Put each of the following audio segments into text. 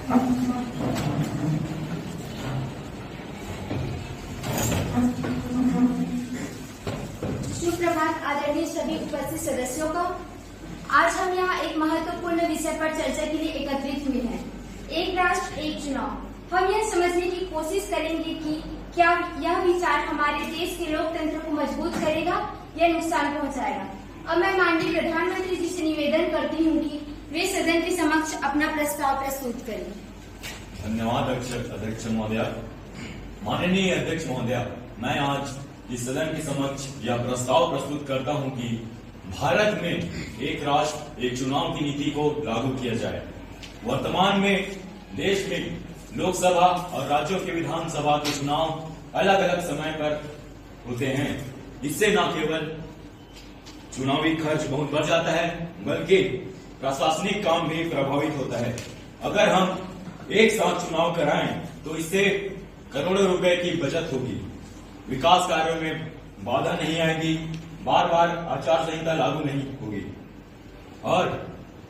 सुप्रभात आदरणीय सभी उपस्थित सदस्यों को। आज हम यहाँ एक महत्वपूर्ण विषय पर चर्चा के लिए एकत्रित हुए हैं, एक राष्ट्र एक चुनाव। हम यह समझने की कोशिश करेंगे कि क्या यह विचार हमारे देश के लोकतंत्र को मजबूत करेगा या नुकसान पहुँचाएगा। अब मैं माननीय प्रधानमंत्री जी से निवेदन करती हूँ कि वे सदन के समक्ष अपना प्रस्ताव प्रस्तुत करें। धन्यवाद अध्यक्ष महोदय। माननीय अध्यक्ष महोदय, मैं आज इस सदन के समक्ष यह प्रस्ताव प्रस्तुत करता हूं कि भारत में एक राष्ट्र एक चुनाव की नीति को लागू किया जाए। वर्तमान में देश में लोकसभा और राज्यों के विधानसभा के चुनाव अलग अलग समय पर होते हैं। इससे न केवल चुनावी खर्च बहुत बढ़ जाता है बल्कि प्रशासनिक काम भी प्रभावित होता है। अगर हम एक साथ चुनाव कराएं तो इससे करोड़ों रुपए की बचत होगी, विकास कार्यों में बाधा नहीं आएगी, बार बार आचार संहिता लागू नहीं होगी और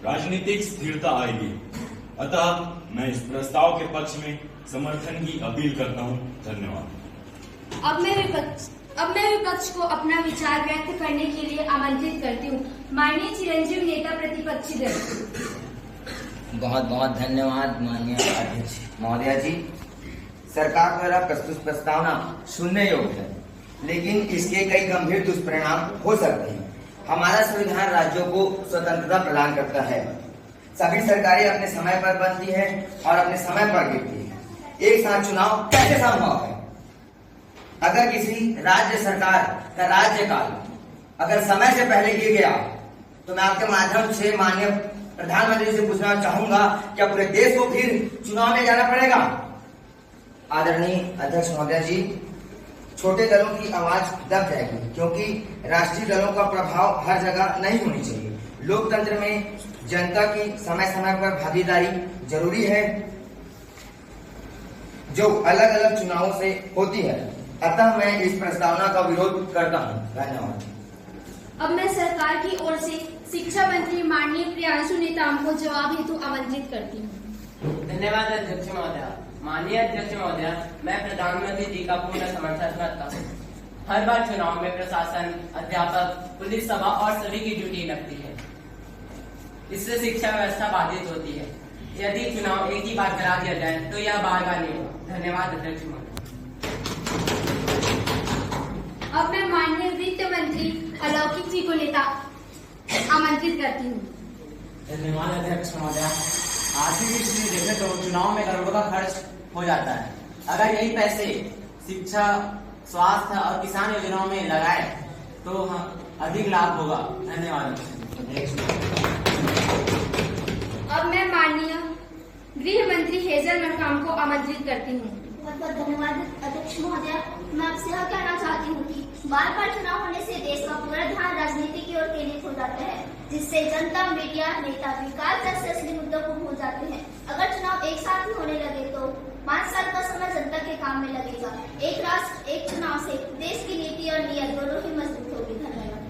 राजनीतिक स्थिरता आएगी। अतः मैं इस प्रस्ताव के पक्ष में समर्थन की अपील करता हूं। धन्यवाद। अब मैं विपक्ष को अपना विचार व्यक्त करने के लिए आमंत्रित करती हूँ। माननीय चिरंजीव नेता प्रतिपक्षी दल। बहुत बहुत धन्यवाद माननीय अध्यक्ष महोदया जी। सरकार द्वारा प्रस्तुत प्रस्तावना सुनने योग्य है, लेकिन इसके कई गंभीर दुष्परिणाम हो सकते हैं। हमारा संविधान राज्यों को स्वतंत्रता प्रदान करता है। सभी सरकारें अपने समय पर बनती है और अपने समय पर गिरती है। एक साथ चुनाव कैसे संभव है? अगर किसी राज्य सरकार का राज्यकाल अगर समय से पहले गिर गया तो मैं आपके माध्यम से माननीय प्रधानमंत्री से पूछना चाहूंगा, क्या पूरे देश को फिर चुनाव में जाना पड़ेगा? आदरणीय अध्यक्ष महोदय जी, छोटे दलों की आवाज दब जाएगी क्योंकि राष्ट्रीय दलों का प्रभाव हर जगह नहीं होनी चाहिए। लोकतंत्र में जनता की समय समय पर भागीदारी जरूरी है जो अलग अलग चुनावों से होती है। अतः मैं इस प्रस्तावना का विरोध करता हूँ। धन्यवाद। अब मैं सरकार की ओर से शिक्षा मंत्री माननीय प्रियांशु नेताम को जवाब हेतु आमंत्रित करती हूँ। धन्यवाद अध्यक्ष महोदय। माननीय अध्यक्ष महोदय, मैं प्रधानमंत्री जी का पूर्ण समर्थन करता हूँ। हर बार चुनाव में प्रशासन, अध्यापक, पुलिस सभा और सभी की ड्यूटी लगती है। इससे शिक्षा व्यवस्था बाधित होती है। यदि चुनाव एक ही बार करा दिया जाए तो यह बार बार नहीं होगा। धन्यवाद अध्यक्ष महोदय। अब मैं माननीय वित्त मंत्री अलौकिक जी को नेता आमंत्रित करती हूँ। धन्यवाद अध्यक्ष महोदय। आर्थिक दृष्टि से देखें तो चुनाव में करोड़ों का खर्च हो जाता है। अगर यही पैसे शिक्षा, स्वास्थ्य और किसान योजनाओं में लगाए तो अधिक लाभ होगा। धन्यवाद। अब मैं माननीय गृह मंत्री हेजल मरकाम को आमंत्रित करती हूँ। बहुत बहुत धन्यवाद अध्यक्ष महोदय। मैं आपसे यह कहना चाहती हूँ कि बार बार चुनाव होने से देश का पूरा ध्यान राजनीति की ओर केंद्रित हो जाता है, जिससे जनता, मीडिया, नेता विकास जैसे असली मुद्दों को भूल जाते हैं। अगर चुनाव एक साथ ही होने लगे तो 5 साल का समय जनता के काम में लगेगा। एक राष्ट्र एक चुनाव से देश की नीति और नीयत दोनों ही मजबूत होगी। धन्यवाद।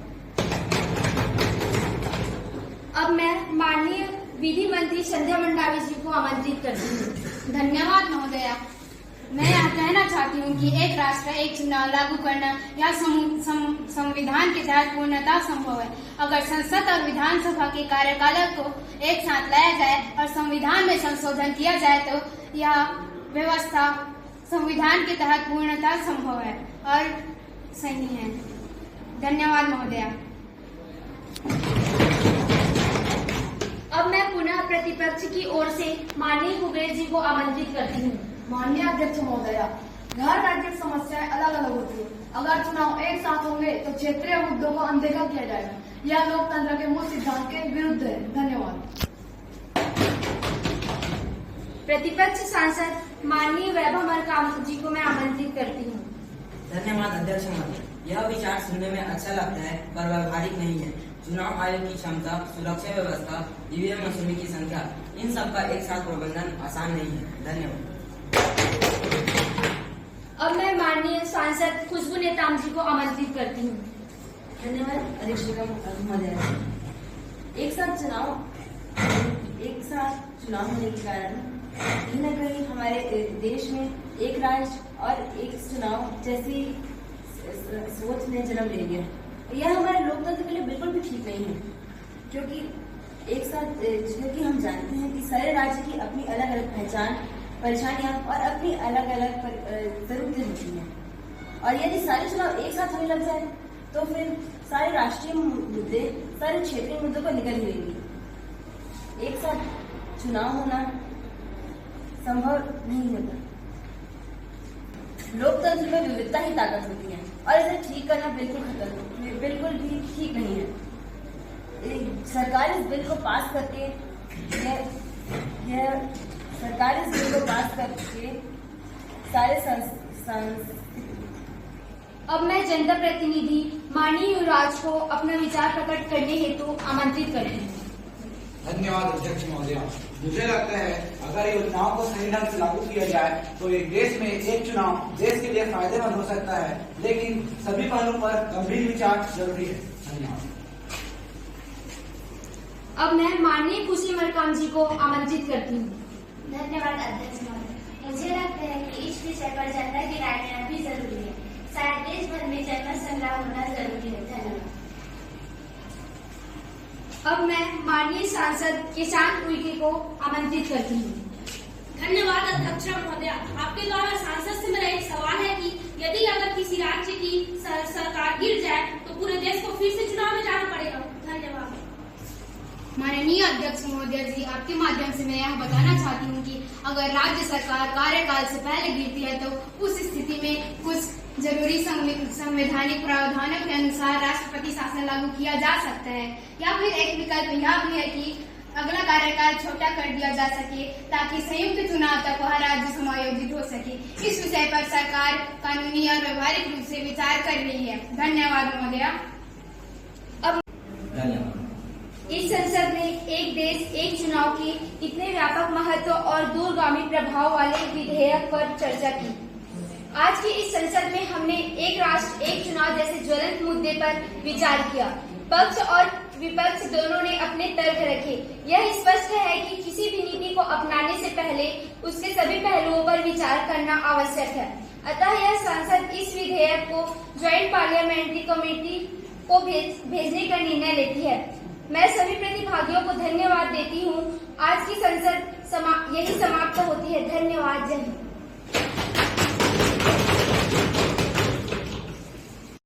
अब मैं माननीय विधि मंत्री संध्या मंडावी जी को आमंत्रित करती हूँ। धन्यवाद महोदया। मैं यह कहना चाहती हूँ कि एक राष्ट्र एक चुनाव लागू करना यह संविधान के तहत पूर्णतः संभव है। अगर संसद और विधानसभा के कार्यकाल को एक साथ लाया जाए और संविधान में संशोधन किया जाए तो यह व्यवस्था संविधान के तहत पूर्णतः संभव है और सही है। धन्यवाद महोदया। अब मैं पुनः प्रतिपक्ष की ओर से माननीय कुबेर जी को आमंत्रित करती हूँ। माननीय अध्यक्ष महोदया, हर राज्य की समस्याएं अलग अलग होती है। अगर चुनाव एक साथ होंगे तो क्षेत्रीय मुद्दों को अनदेखा किया जाएगा। यह लोकतंत्र के मूल सिद्धांत के विरुद्ध है। धन्यवाद। प्रतिपक्ष सांसद माननीय वैभव मरकाम जी को मैं आमंत्रित करती हूँ। धन्यवाद अध्यक्ष महोदय। यह विचार सुनने में अच्छा लगता है पर व्यवहारिक नहीं है। चुनाव आयोग की क्षमता, सुरक्षा व्यवस्था, ईवीएम मशीनों की संख्या, इन सब का एक साथ प्रबंधन आसान नहीं है। धन्यवाद। अब मैं माननीय सांसद खुशबू नेताम जी को आमंत्रित करती हूँ। धन्यवाद अध्यक्ष महोदय। एक साथ चुनाव एक साथ चुनाव होने के कारण कहीं न कहीं हमारे देश में एक राज्य और एक चुनाव जैसी सोच ने जन्म ले लिया। यह हमारे लोकतंत्र के लिए बिल्कुल भी ठीक नहीं है, क्योंकि एक साथ क्योंकि हम जानते हैं कि सारे राज्य की अपनी अलग अलग पहचान, परेशानियां और अपनी अलग अलग जरूरतें होती हैं, और यदि सारे चुनाव एक साथ होने लग जाए तो फिर सारे राष्ट्रीय मुद्दे सारे क्षेत्रीय मुद्दों को निकल ही लेंगे। एक साथ चुनाव होना संभव नहीं होता। लोकतंत्र में विविधता ही ताकत होती है और इसे ठीक करना बिल्कुल भी ठीक नहीं है। सरकार इस बिल को पास करके सारे अब मैं जनता प्रतिनिधि माननीय युवराज को अपना विचार प्रकट करने हेतु आमंत्रित करती हूँ। धन्यवाद अध्यक्ष महोदया। मुझे लगता है अगर योजनाओं को सही ढंग से लागू किया जाए तो एक देश में एक चुनाव देश के लिए फायदेमंद हो सकता है, लेकिन सभी पहलुओं पर गंभीर विचार जरूरी है। धन्यवाद। अब मैं माननीय खुशी मरकाम जी को आमंत्रित करती हूँ। धन्यवाद अध्यक्ष महोदय। मुझे लगता है कि इस विषय पर जनता की राय लेना भी जरूरी है। शायद देश भर में जनमत संग्राम होना जरूरी है। धन्यवाद। अब मैं माननीय सांसद किसान उइके को आमंत्रित करती हूँ। धन्यवाद अध्यक्ष महोदय। आपके द्वारा सांसद से मेरा एक सवाल है कि यदि अगर किसी राज्य की सरकार गिर जाए तो पूरे देश को फिर से चुनाव में जाना पड़ेगा। धन्यवाद। माननीय अध्यक्ष महोदय जी, आपके माध्यम से मैं यह बताना चाहती हूँ कि अगर राज्य सरकार कार्यकाल से पहले गिरती है तो उस स्थिति में कुछ जरूरी संवैधानिक प्रावधानों के अनुसार राष्ट्रपति शासन लागू किया जा सकता है, या फिर एक विकल्प यह भी है कि अगला कार्यकाल छोटा कर दिया जा सके ताकि संयुक्त चुनाव तक वह राज्य समायोजित हो सके। इस विषय पर सरकार कानूनी और व्यवहारिक रूप से विचार कर रही है। धन्यवाद महोदया। धन्यवाद। इस संसद में एक देश एक चुनाव के इतने व्यापक महत्व और दूरगामी प्रभाव वाले विधेयक पर चर्चा की। आज की इस संसद में हमने एक राष्ट्र एक चुनाव जैसे ज्वलंत मुद्दे पर विचार किया। पक्ष और विपक्ष दोनों ने अपने तर्क रखे। यह स्पष्ट है कि किसी भी नीति को अपनाने से पहले उसके सभी पहलुओं पर विचार करना आवश्यक है। अतः यह संसद इस विधेयक को ज्वाइंट पार्लियामेंट्री कमेटी को भेजने का निर्णय लेती है। मैं सभी प्रतिभागियों को धन्यवाद देती हूँ। आज की संसद यही समाप्त होती है। धन्यवाद। जय हिंद।